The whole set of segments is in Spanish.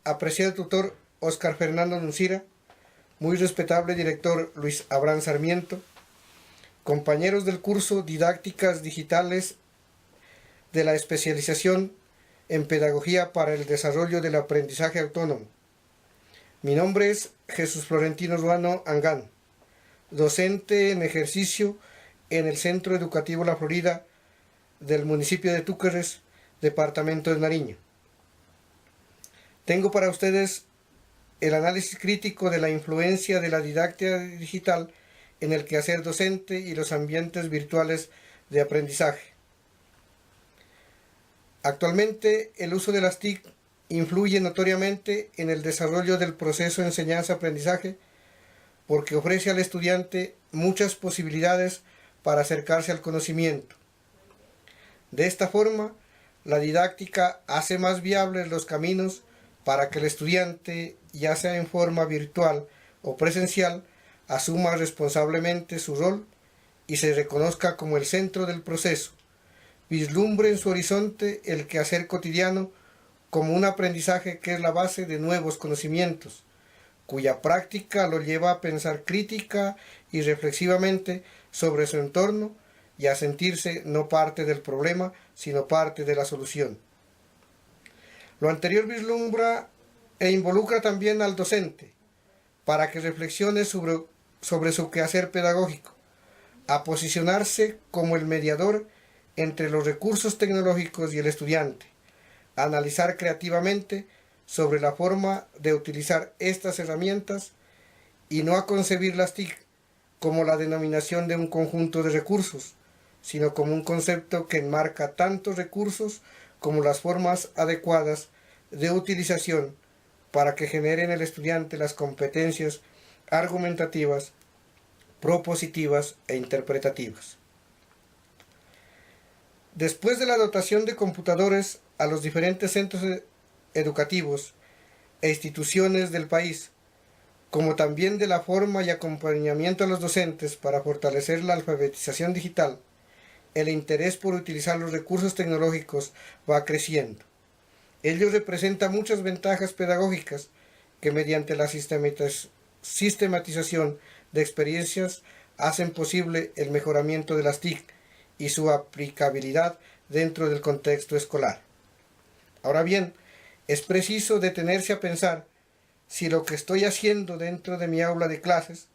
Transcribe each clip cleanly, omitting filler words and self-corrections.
apreciado tutor Óscar Fernando Nuncira, muy respetable director Luis Abraham Sarmiento, compañeros del curso Didácticas Digitales de la especialización en Pedagogía para el Desarrollo del Aprendizaje Autónomo. Mi nombre es Jesús Florentino Ruano Angán, docente en ejercicio en el Centro Educativo La Florida del municipio de Túquerres, departamento de Nariño. Tengo para ustedes el análisis crítico de la influencia de la didáctica digital en el quehacer docente y los ambientes virtuales de aprendizaje. Actualmente, el uso de las TIC influye notoriamente en el desarrollo del proceso de enseñanza-aprendizaje porque ofrece al estudiante muchas posibilidades para acercarse al conocimiento. De esta forma, la didáctica hace más viables los caminos para que el estudiante, ya sea en forma virtual o presencial, asuma responsablemente su rol y se reconozca como el centro del proceso, vislumbre en su horizonte el quehacer cotidiano como un aprendizaje que es la base de nuevos conocimientos, cuya práctica lo lleva a pensar crítica y reflexivamente sobre su entorno y a sentirse no parte del problema, sino parte de la solución. Lo anterior vislumbra e involucra también al docente para que reflexione sobre su quehacer pedagógico, a posicionarse como el mediador entre los recursos tecnológicos y el estudiante, a analizar creativamente sobre la forma de utilizar estas herramientas y no a concebir las TIC como la denominación de un conjunto de recursos, sino como un concepto que enmarca tantos recursos como las formas adecuadas de utilización para que generen en el estudiante las competencias argumentativas, propositivas e interpretativas. Después de la dotación de computadores a los diferentes centros educativos e instituciones del país, como también de la forma y acompañamiento a los docentes para fortalecer la alfabetización digital, el interés por utilizar los recursos tecnológicos va creciendo. Ello representa muchas ventajas pedagógicas que mediante la sistematización de experiencias hacen posible el mejoramiento de las TIC y su aplicabilidad dentro del contexto escolar. Ahora bien, es preciso detenerse a pensar si lo que estoy haciendo dentro de mi aula de clases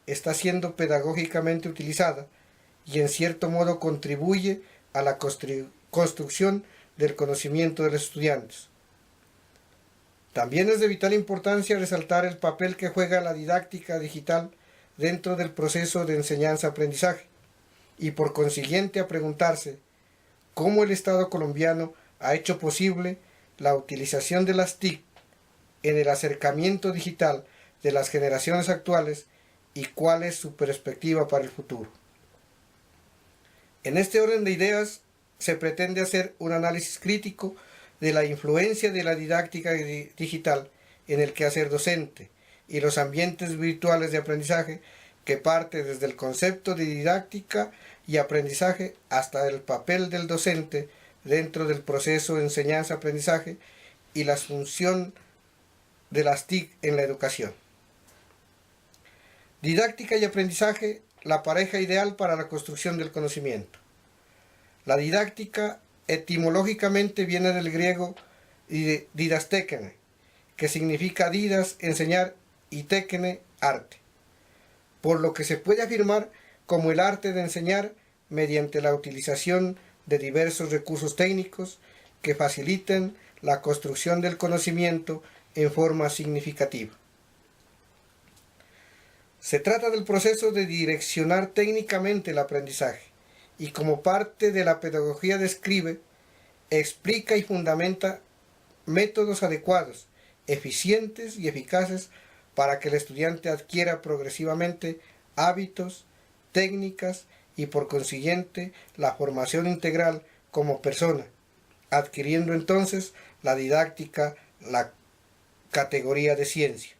está siendo pedagógicamente utilizada y en cierto modo contribuye a la construcción del conocimiento de los estudiantes. También es de vital importancia resaltar el papel que juega la didáctica digital dentro del proceso de enseñanza-aprendizaje y por consiguiente a preguntarse cómo el Estado colombiano ha hecho posible la utilización de las TIC en el acercamiento digital de las generaciones actuales y cuál es su perspectiva para el futuro. En este orden de ideas se pretende hacer un análisis crítico de la influencia de la didáctica digital en el quehacer docente y los ambientes virtuales de aprendizaje que parte desde el concepto de didáctica y aprendizaje hasta el papel del docente dentro del proceso de enseñanza-aprendizaje y la función de las TIC en la educación. Didáctica y aprendizaje, la pareja ideal para la construcción del conocimiento. La didáctica etimológicamente viene del griego didastekene, que significa didas, enseñar, y tekene, arte, por lo que se puede afirmar como el arte de enseñar mediante la utilización de diversos recursos técnicos que faciliten la construcción del conocimiento en forma significativa. Se trata del proceso de direccionar técnicamente el aprendizaje y como parte de la pedagogía describe, explica y fundamenta métodos adecuados, eficientes y eficaces para que el estudiante adquiera progresivamente hábitos, técnicas y por consiguiente la formación integral como persona, adquiriendo entonces la didáctica la categoría de ciencia.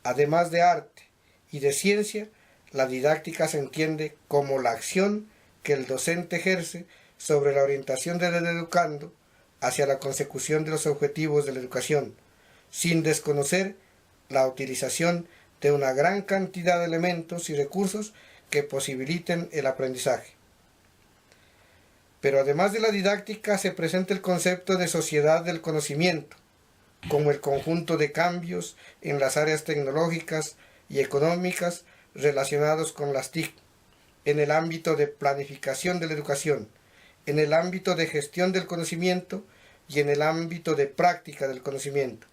Además de arte y de ciencia, la didáctica se entiende como la acción que el docente ejerce sobre la orientación del educando hacia la consecución de los objetivos de la educación, sin desconocer la utilización de una gran cantidad de elementos y recursos que posibiliten el aprendizaje. Pero además de la didáctica se presenta el concepto de sociedad del conocimiento, como el conjunto de cambios en las áreas tecnológicas y económicas relacionados con las TIC, en el ámbito de planificación de la educación, en el ámbito de gestión del conocimiento y en el ámbito de práctica del conocimiento,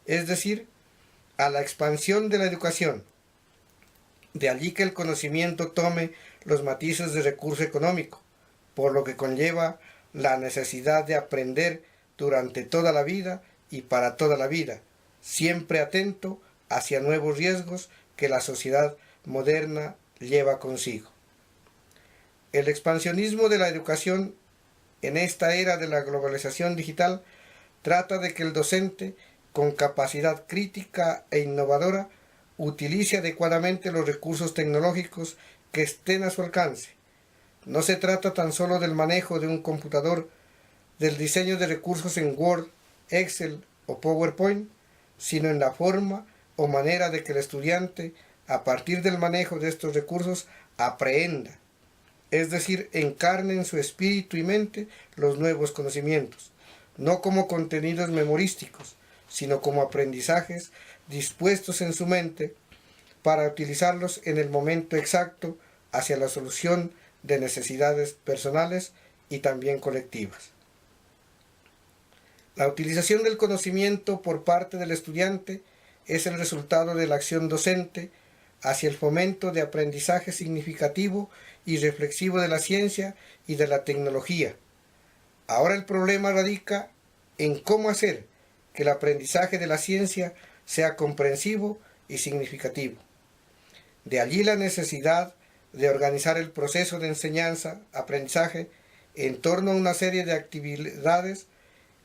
es decir, a la expansión de la educación. De allí que el conocimiento tome los matices de recurso económico, por lo que conlleva la necesidad de aprender durante toda la vida y para toda la vida, siempre atento hacia nuevos riesgos que la sociedad moderna lleva consigo. El expansionismo de la educación en esta era de la globalización digital trata de que el docente, con capacidad crítica e innovadora, utilice adecuadamente los recursos tecnológicos que estén a su alcance. No se trata tan solo del manejo de un computador, del diseño de recursos en Word, Excel o PowerPoint, sino en la forma o manera de que el estudiante, a partir del manejo de estos recursos, aprenda, es decir, encarne en su espíritu y mente los nuevos conocimientos, no como contenidos memorísticos, sino como aprendizajes dispuestos en su mente para utilizarlos en el momento exacto hacia la solución de necesidades personales y también colectivas. La utilización del conocimiento por parte del estudiante es el resultado de la acción docente hacia el fomento de aprendizaje significativo y reflexivo de la ciencia y de la tecnología. Ahora el problema radica en cómo hacer que el aprendizaje de la ciencia sea comprensivo y significativo. De allí la necesidad de organizar el proceso de enseñanza-aprendizaje en torno a una serie de actividades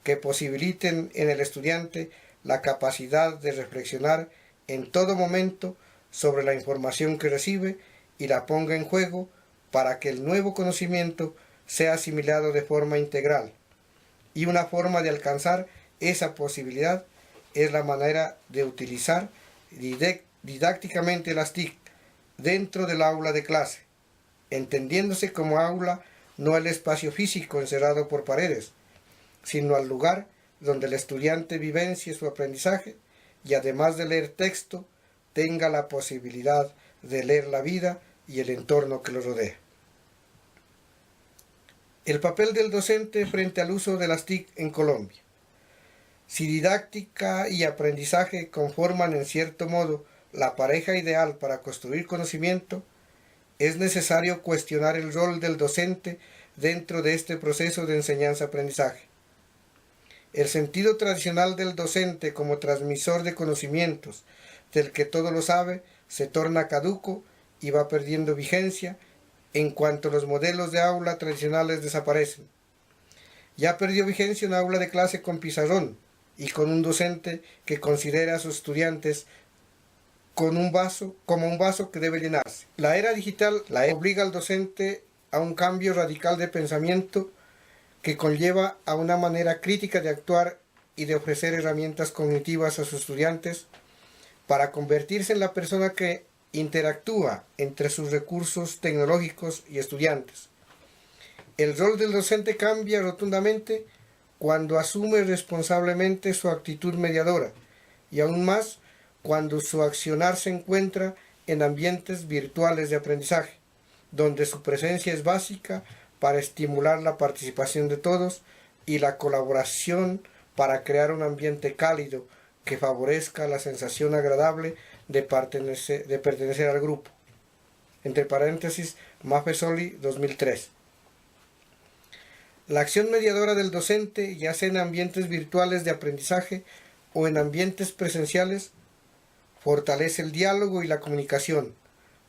que posibiliten en el estudiante la capacidad de reflexionar en todo momento sobre la información que recibe y la ponga en juego para que el nuevo conocimiento sea asimilado de forma integral. Y una forma de alcanzar esa posibilidad es la manera de utilizar didácticamente las TIC dentro del aula de clase, entendiéndose como aula no el espacio físico encerrado por paredes, sino al lugar donde el estudiante vivencie su aprendizaje y además de leer texto, tenga la posibilidad de leer la vida y el entorno que lo rodea. El papel del docente frente al uso de las TIC en Colombia. Si didáctica y aprendizaje conforman en cierto modo la pareja ideal para construir conocimiento, es necesario cuestionar el rol del docente dentro de este proceso de enseñanza-aprendizaje. El sentido tradicional del docente como transmisor de conocimientos, del que todo lo sabe, se torna caduco y va perdiendo vigencia en cuanto los modelos de aula tradicionales desaparecen. Ya perdió vigencia un aula de clase con pizarrón y con un docente que considera a sus estudiantes como un vaso que debe llenarse. La era digital obliga al docente a un cambio radical de pensamiento que conlleva a una manera crítica de actuar y de ofrecer herramientas cognitivas a sus estudiantes para convertirse en la persona que interactúa entre sus recursos tecnológicos y estudiantes. El rol del docente cambia rotundamente cuando asume responsablemente su actitud mediadora y aún más cuando su accionar se encuentra en ambientes virtuales de aprendizaje, donde su presencia es básica para estimular la participación de todos y la colaboración para crear un ambiente cálido que favorezca la sensación agradable de pertenecer al grupo. Entre paréntesis, Maffesoli, 2003. La acción mediadora del docente, ya sea en ambientes virtuales de aprendizaje o en ambientes presenciales, fortalece el diálogo y la comunicación,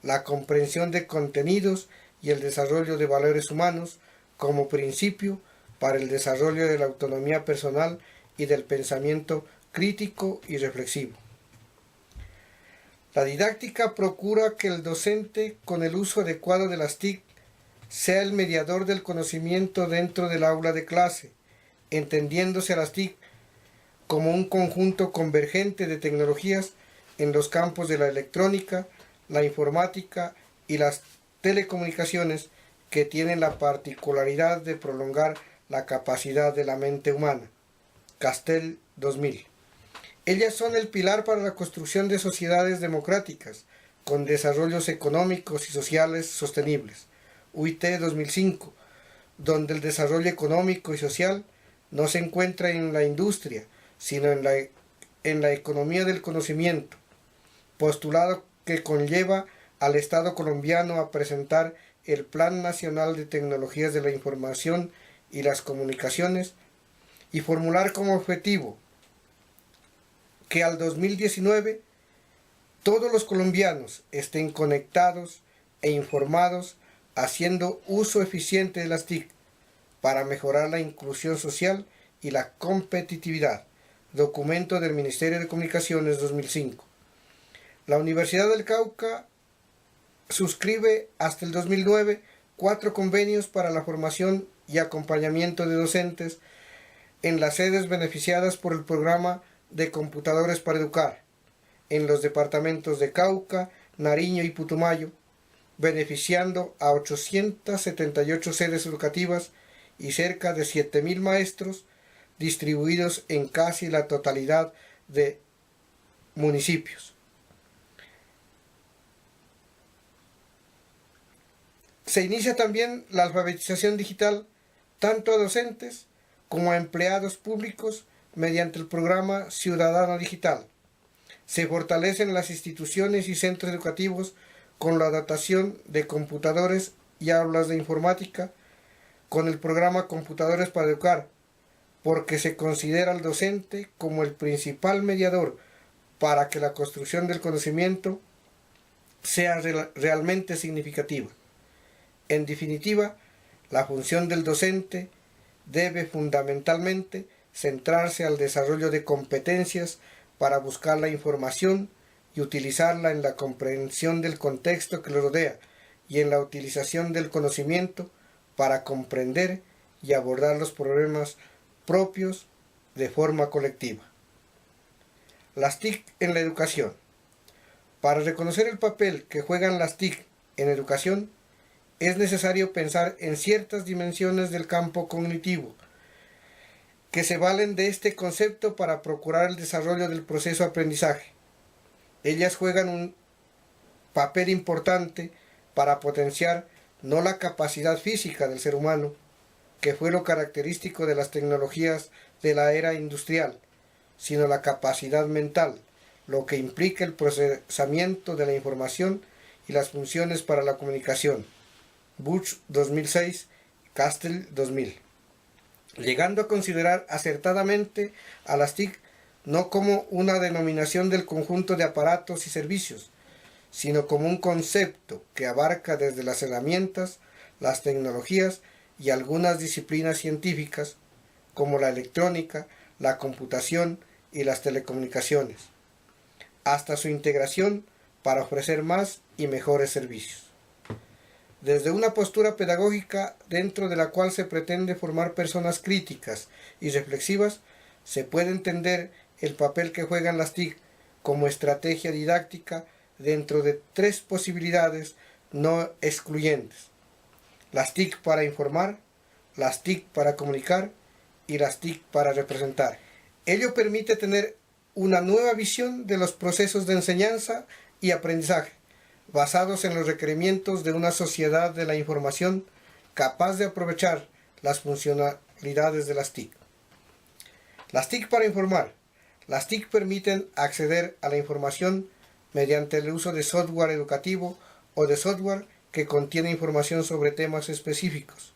la comprensión de contenidos y el desarrollo de valores humanos como principio para el desarrollo de la autonomía personal y del pensamiento crítico y reflexivo. La didáctica procura que el docente, con el uso adecuado de las TIC, sea el mediador del conocimiento dentro del aula de clase, entendiéndose a las TIC como un conjunto convergente de tecnologías en los campos de la electrónica, la informática y las telecomunicaciones que tienen la particularidad de prolongar la capacidad de la mente humana. Castell 2000. Ellas son el pilar para la construcción de sociedades democráticas, con desarrollos económicos y sociales sostenibles. UIT 2005, donde el desarrollo económico y social no se encuentra en la industria, sino en la economía del conocimiento, postulado que conlleva al Estado colombiano a presentar el Plan Nacional de Tecnologías de la Información y las Comunicaciones y formular como objetivo que al 2019 todos los colombianos estén conectados e informados haciendo uso eficiente de las TIC para mejorar la inclusión social y la competitividad. Documento del Ministerio de Comunicaciones 2005. La Universidad del Cauca suscribe hasta el 2009 4 convenios para la formación y acompañamiento de docentes en las sedes beneficiadas por el programa de Computadores para Educar, en los departamentos de Cauca, Nariño y Putumayo, beneficiando a 878 sedes educativas y cerca de 7.000 maestros distribuidos en casi la totalidad de municipios. Se inicia también la alfabetización digital tanto a docentes como a empleados públicos mediante el programa Ciudadano Digital. Se fortalecen las instituciones y centros educativos con la dotación de computadores y aulas de informática con el programa Computadores para Educar, porque se considera al docente como el principal mediador para que la construcción del conocimiento sea realmente significativa. En definitiva, la función del docente debe fundamentalmente centrarse al desarrollo de competencias para buscar la información y utilizarla en la comprensión del contexto que lo rodea y en la utilización del conocimiento para comprender y abordar los problemas propios de forma colectiva. Las TIC en la educación. Para reconocer el papel que juegan las TIC en educación, es necesario pensar en ciertas dimensiones del campo cognitivo, que se valen de este concepto para procurar el desarrollo del proceso de aprendizaje. Ellas juegan un papel importante para potenciar no la capacidad física del ser humano, que fue lo característico de las tecnologías de la era industrial, sino la capacidad mental, lo que implica el procesamiento de la información y las funciones para la comunicación. Bush 2006, Castell 2000. Llegando a considerar acertadamente a las TIC no como una denominación del conjunto de aparatos y servicios, sino como un concepto que abarca desde las herramientas, las tecnologías y algunas disciplinas científicas, como la electrónica, la computación y las telecomunicaciones, hasta su integración para ofrecer más y mejores servicios. Desde una postura pedagógica dentro de la cual se pretende formar personas críticas y reflexivas, se puede entender el papel que juegan las TIC como estrategia didáctica dentro de 3 posibilidades no excluyentes: las TIC para informar, las TIC para comunicar y las TIC para representar. Ello permite tener una nueva visión de los procesos de enseñanza y aprendizaje, basados en los requerimientos de una sociedad de la información capaz de aprovechar las funcionalidades de las TIC. Las TIC para informar. Las TIC permiten acceder a la información mediante el uso de software educativo o de software que contiene información sobre temas específicos.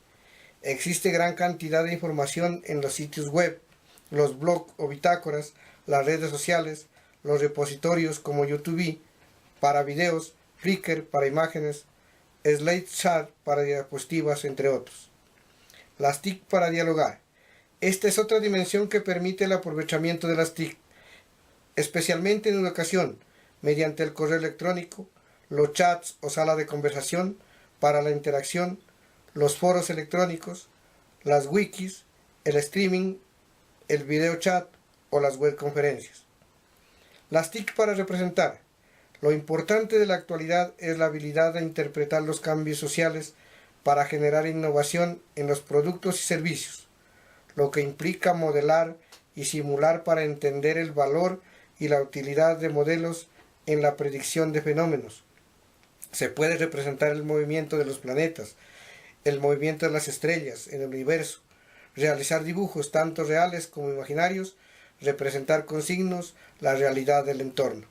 Existe gran cantidad de información en los sitios web, los blogs o bitácoras, las redes sociales, los repositorios como YouTube para videos, Flickr para imágenes, SlideShare para diapositivas, entre otros. Las TIC para dialogar. Esta es otra dimensión que permite el aprovechamiento de las TIC, especialmente en educación, mediante el correo electrónico, los chats o sala de conversación para la interacción, los foros electrónicos, las wikis, el streaming, el video chat o las webconferencias. Las TIC para representar. Lo importante de la actualidad es la habilidad de interpretar los cambios sociales para generar innovación en los productos y servicios, lo que implica modelar y simular para entender el valor y la utilidad de modelos en la predicción de fenómenos. Se puede representar el movimiento de los planetas, el movimiento de las estrellas en el universo, realizar dibujos tanto reales como imaginarios, representar con signos la realidad del entorno.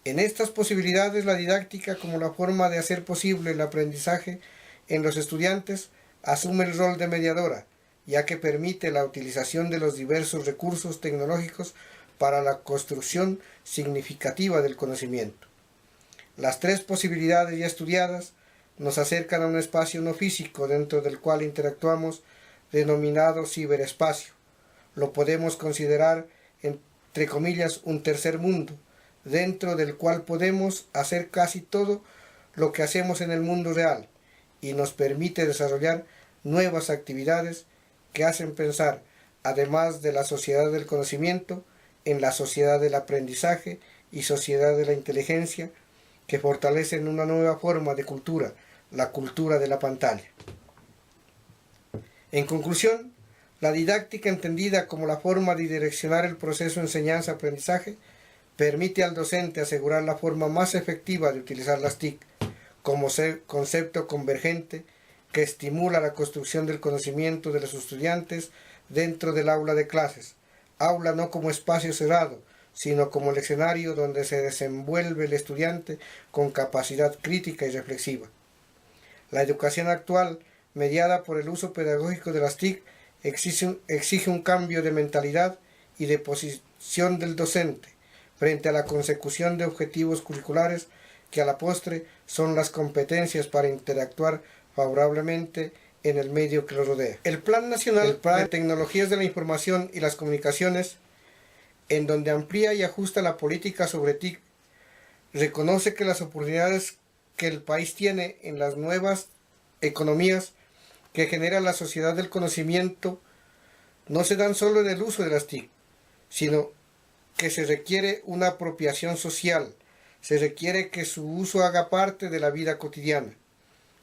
En estas posibilidades, la didáctica como la forma de hacer posible el aprendizaje en los estudiantes asume el rol de mediadora, ya que permite la utilización de los diversos recursos tecnológicos para la construcción significativa del conocimiento. Las tres posibilidades ya estudiadas nos acercan a un espacio no físico dentro del cual interactuamos, denominado ciberespacio. Lo podemos considerar, entre comillas, un tercer mundo, dentro del cual podemos hacer casi todo lo que hacemos en el mundo real y nos permite desarrollar nuevas actividades que hacen pensar, además de la sociedad del conocimiento, en la sociedad del aprendizaje y sociedad de la inteligencia, que fortalecen una nueva forma de cultura, la cultura de la pantalla. En conclusión, la didáctica entendida como la forma de direccionar el proceso de enseñanza-aprendizaje permite al docente asegurar la forma más efectiva de utilizar las TIC como concepto convergente que estimula la construcción del conocimiento de los estudiantes dentro del aula de clases, aula no como espacio cerrado, sino como el escenario donde se desenvuelve el estudiante con capacidad crítica y reflexiva. La educación actual, mediada por el uso pedagógico de las TIC, exige un cambio de mentalidad y de posición del docente frente a la consecución de objetivos curriculares que a la postre son las competencias para interactuar favorablemente en el medio que lo rodea. El Plan Nacional de Tecnologías de la Información y las Comunicaciones, en donde amplía y ajusta la política sobre TIC, reconoce que las oportunidades que el país tiene en las nuevas economías que genera la sociedad del conocimiento no se dan solo en el uso de las TIC, sino que se requiere una apropiación social, se requiere que su uso haga parte de la vida cotidiana.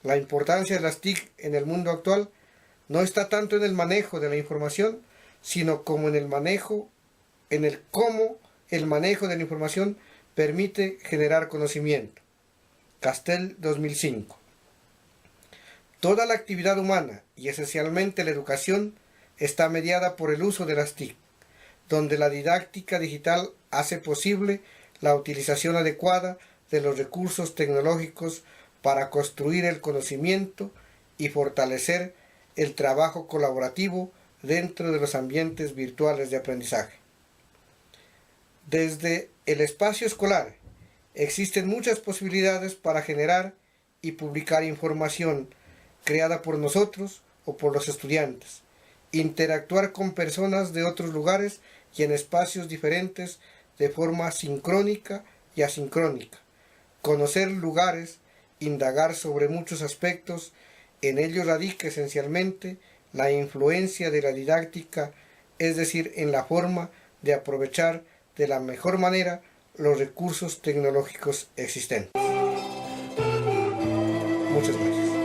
La importancia de las TIC en el mundo actual no está tanto en el manejo de la información, sino como en el manejo, en el cómo el manejo de la información permite generar conocimiento. Castell, 2005. Toda la actividad humana, y esencialmente la educación, está mediada por el uso de las TIC, donde la didáctica digital hace posible la utilización adecuada de los recursos tecnológicos para construir el conocimiento y fortalecer el trabajo colaborativo dentro de los ambientes virtuales de aprendizaje. Desde el espacio escolar existen muchas posibilidades para generar y publicar información creada por nosotros o por los estudiantes, interactuar con personas de otros lugares y en espacios diferentes de forma sincrónica y asincrónica, conocer lugares, indagar sobre muchos aspectos. En ello radica esencialmente la influencia de la didáctica, es decir, en la forma de aprovechar de la mejor manera los recursos tecnológicos existentes. Muchas gracias.